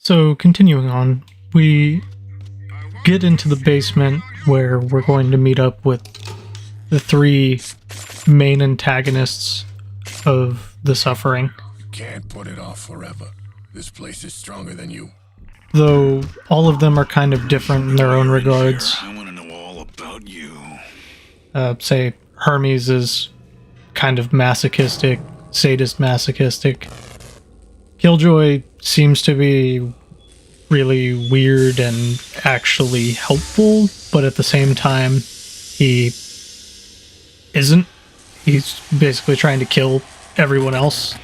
So, continuing on, we get into the basement where we're going to meet up with the three main antagonists of the suffering. You can't put it off forever. This place is stronger than you. Though all of them are kind of different in their own regards. I want to know all about you. Say, Hermes is kind of masochistic, sadist-masochistic. Killjoy seems to be really weird and actually helpful, but at the same time, he isn't. He's basically trying to kill everyone else.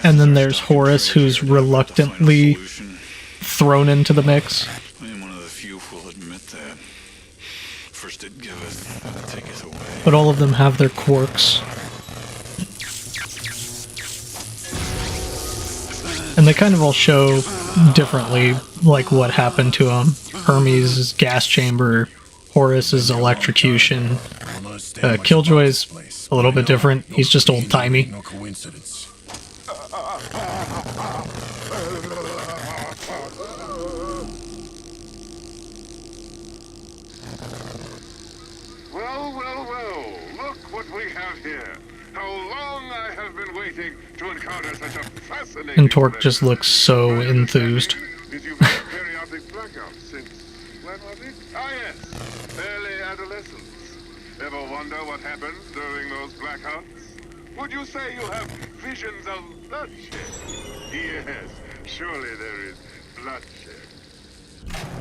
And then there's Horace, who's reluctantly thrown into the mix. I am one of the few who will admit that. First it giveth, then it taketh away. But all of them have their quirks. And they kind of all show differently, like what happened to him. Hermes' gas chamber, Horace's electrocution. Killjoy's a little bit different. He's just old-timey. No coincidence. Well, look what we have here. How long I have been waiting to encounter such a fascinating... And Torque just looks so enthused. Did you have periodic blackouts since... when was it? Ah, yes. Early adolescence. Ever wonder what happens during those blackouts? Would you say you have visions of bloodshed? Yes, surely there is bloodshed.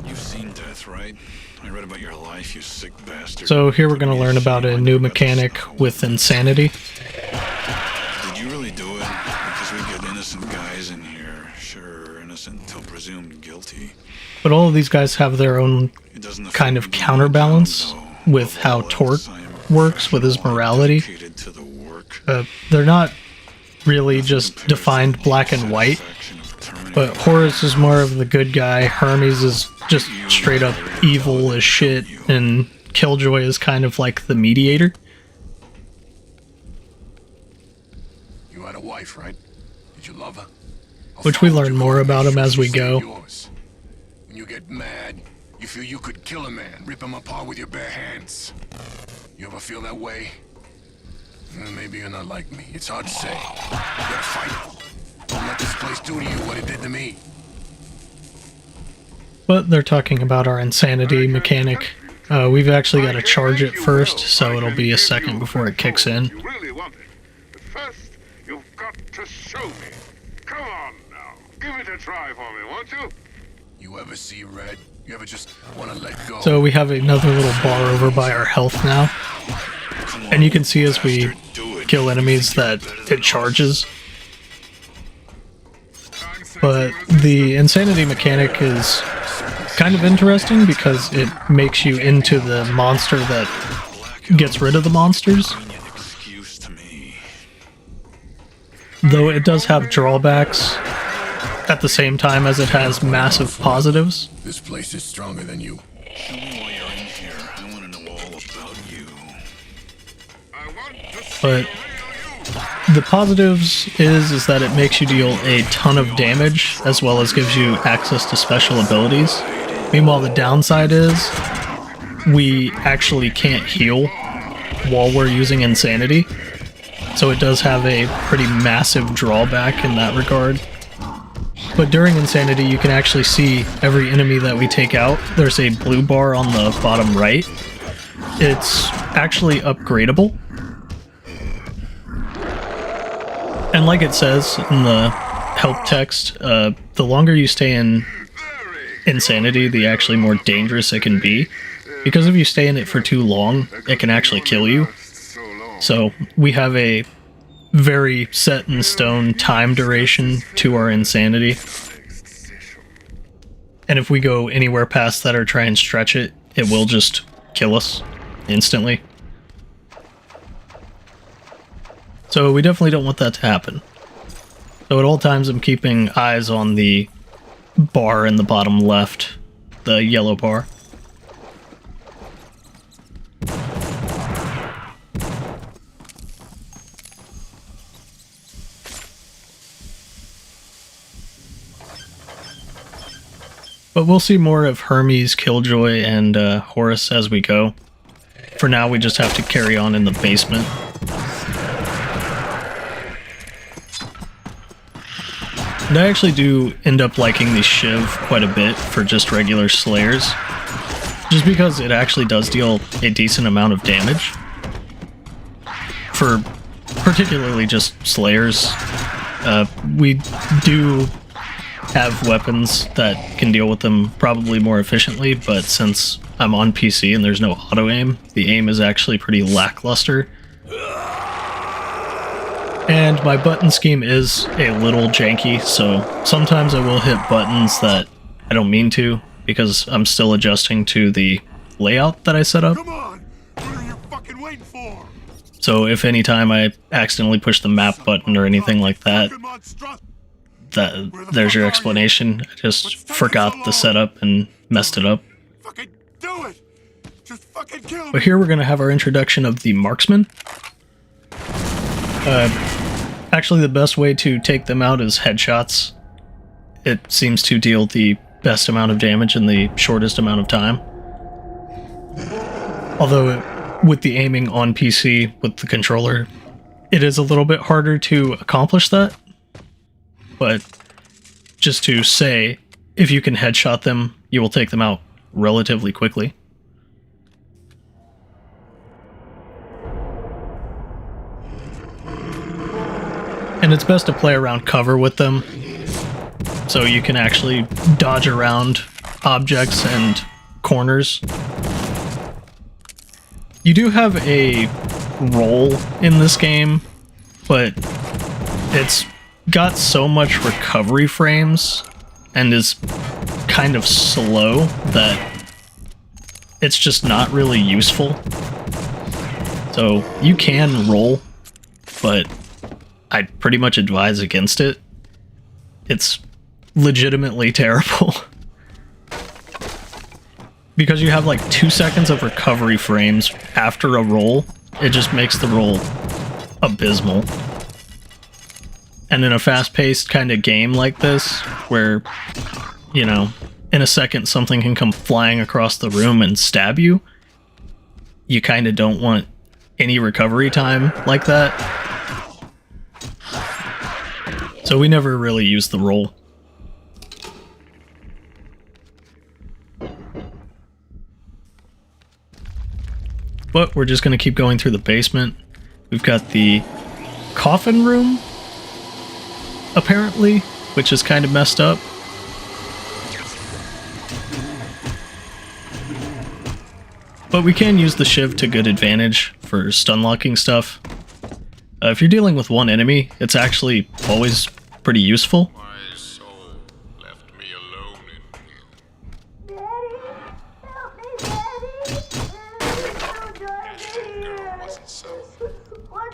You've seen death, right? I read about your life, you sick bastard. So here we're going to learn about a new mechanic with insanity. Did you really do it? Because we get innocent guys in here. Sure, innocent until presumed guilty. But all of these guys have their own kind of counterbalance with how Torque works with his morality. They're not really just defined black and white, but Horace is more of the good guy, Hermes is just straight up evil as shit, and Killjoy is kind of like the mediator. You had a wife, right? Did you love her? Which we learn more about him as we go. When you get mad, you feel you could kill a man, rip him apart with your bare hands. You ever feel that way? Maybe you're not like me. It's hard to say. You gotta fight. Don't let this place do to you what it did to me. But they're talking about our insanity mechanic. We've actually got to charge it first, so it'll be a second before it kicks in. You really want it. But first, you've got to show me. Come on now. Give it a try for me, won't you? You ever see red? You ever just want to let go? So we have another little bar over by our health now. And you can see as we kill enemies that it charges. But the insanity mechanic is kind of interesting because it makes you into the monster that gets rid of the monsters. Though it does have drawbacks at the same time as it has massive positives. This place is stronger than you. Show me why you're in here. I want to know all about you. But the positives is that it makes you deal a ton of damage, as well as gives you access to special abilities. Meanwhile, the downside is we actually can't heal while we're using insanity. So it does have a pretty massive drawback in that regard. But during insanity, you can actually see every enemy that we take out. There's a blue bar on the bottom right. It's actually upgradable. And like it says in the help text, the longer you stay in insanity, the actually more dangerous it can be. Because if you stay in it for too long, it can actually kill you. So we have a very set in stone time duration to our insanity. And if we go anywhere past that or try and stretch it, it will just kill us instantly. So we definitely don't want that to happen. So at all times I'm keeping eyes on the bar in the bottom left, the yellow bar. But we'll see more of Hermes, Killjoy, and Horus as we go. For now, we just have to carry on in the basement. And I actually do end up liking the Shiv quite a bit for just regular Slayers. Just because it actually does deal a decent amount of damage. For particularly just Slayers. We do have weapons that can deal with them probably more efficiently, but since I'm on PC and there's no auto-aim, the aim is actually pretty lackluster. And my button scheme is a little janky, so sometimes I will hit buttons that I don't mean to, because I'm still adjusting to the layout that I set up. Come on! What are you fucking waiting for? So if any time I accidentally push the map button or anything like that, there's your explanation. I just forgot the setup and messed it up. Fucking do it! Just fucking kill me! But here we're going to have our introduction of the marksman. Actually, the best way to take them out is headshots. It seems to deal the best amount of damage in the shortest amount of time. Although, with the aiming on PC with the controller, it is a little bit harder to accomplish that. But just to say, if you can headshot them, you will take them out relatively quickly. And it's best to play around cover with them, so you can actually dodge around objects and corners. You do have a roll in this game, but it's got so much recovery frames and is kind of slow that it's just not really useful. So you can roll, but I'd pretty much advise against it. It's legitimately terrible. Because you have like 2 seconds of recovery frames after a roll, it just makes the roll abysmal. And in a fast-paced kind of game like this, where, you know, in a second something can come flying across the room and stab you, you kind of don't want any recovery time like that. So we never really used the roll. But we're just going to keep going through the basement. We've got the coffin room, apparently, which is kind of messed up. But we can use the Shiv to good advantage for stun locking stuff. If you're dealing with one enemy, it's actually always pretty useful. My soul left me alone in girl wasn't so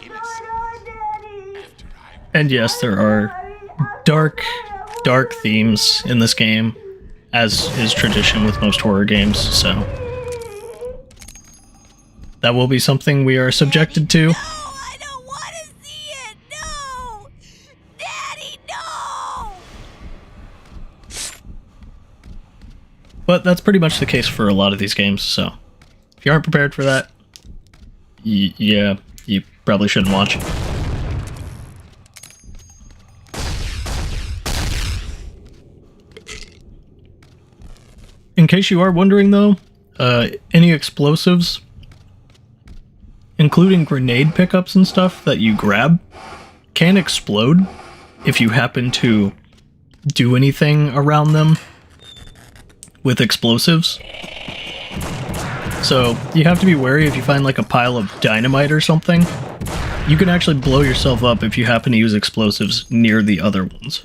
innocent. And yes, there are dark themes in this game, as is tradition with most horror games, so that will be something we are subjected to. But that's pretty much the case for a lot of these games, so if you aren't prepared for that, yeah, you probably shouldn't watch. In case you are wondering though, any explosives, including grenade pickups and stuff that you grab, can explode if you happen to do anything around them with explosives. So you have to be wary if you find like a pile of dynamite or something. You can actually blow yourself up if you happen to use explosives near the other ones.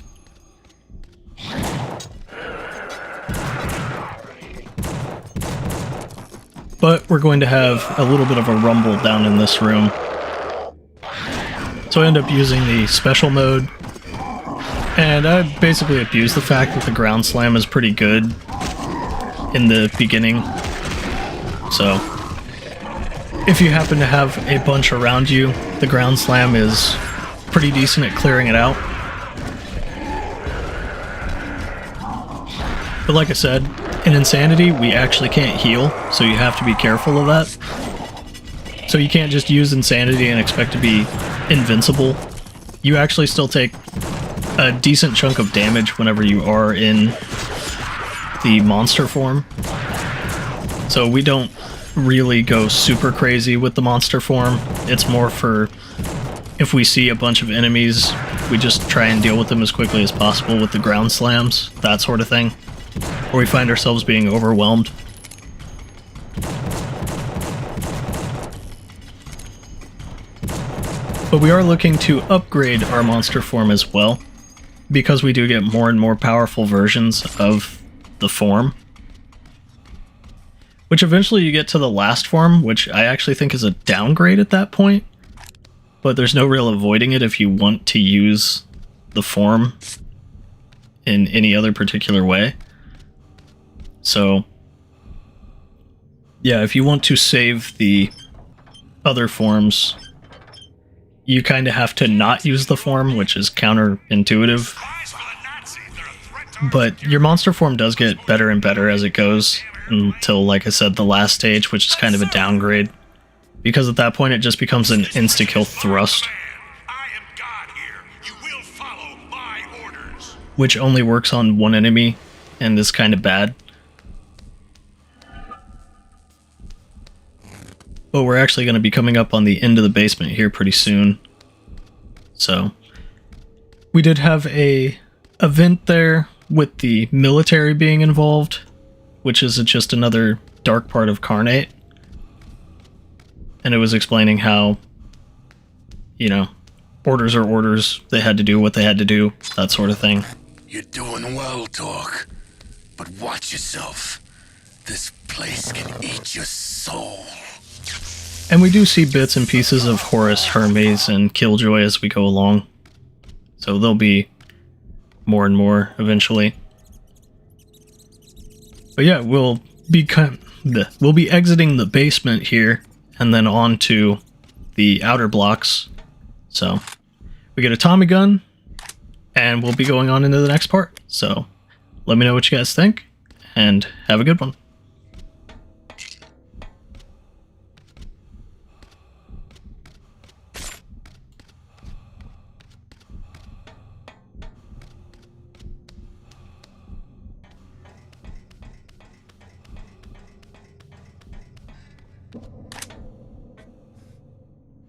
But we're going to have a little bit of a rumble down in this room. So I end up using the special mode, and I basically abuse the fact that the ground slam is pretty good in the beginning. So if you happen to have a bunch around you, the ground slam is pretty decent at clearing it out. But like I said, in Insanity, we actually can't heal, so you have to be careful of that. So you can't just use Insanity and expect to be invincible. You actually still take a decent chunk of damage whenever you are in the monster form. So we don't really go super crazy with the monster form. It's more for if we see a bunch of enemies, we just try and deal with them as quickly as possible with the ground slams, that sort of thing. Or we find ourselves being overwhelmed. But we are looking to upgrade our monster form as well, because we do get more and more powerful versions of the form. Which eventually you get to the last form, which I actually think is a downgrade at that point. But there's no real avoiding it if you want to use the form in any other particular way. So, yeah, if you want to save the other forms, you kind of have to not use the form, which is counterintuitive. But your monster form does get better and better as it goes, until, like I said, the last stage, which is kind of a downgrade. Because at that point it just becomes an insta-kill thrust. Which only works on one enemy, and is kind of bad. But we're actually going to be coming up on the end of the basement here pretty soon. So, we did have a event there with the military being involved, which is just another dark part of Carnate. And it was explaining how, you know, orders are orders, they had to do what they had to do, that sort of thing. You're doing well, Dork. But watch yourself. This place can eat your soul. And we do see bits and pieces of Horus, Hermes, and Killjoy as we go along. So there'll be more and more eventually. But yeah, we'll be exiting the basement here, and then on to the outer blocks. So we get a Tommy gun, and we'll be going on into the next part. So let me know what you guys think, and have a good one.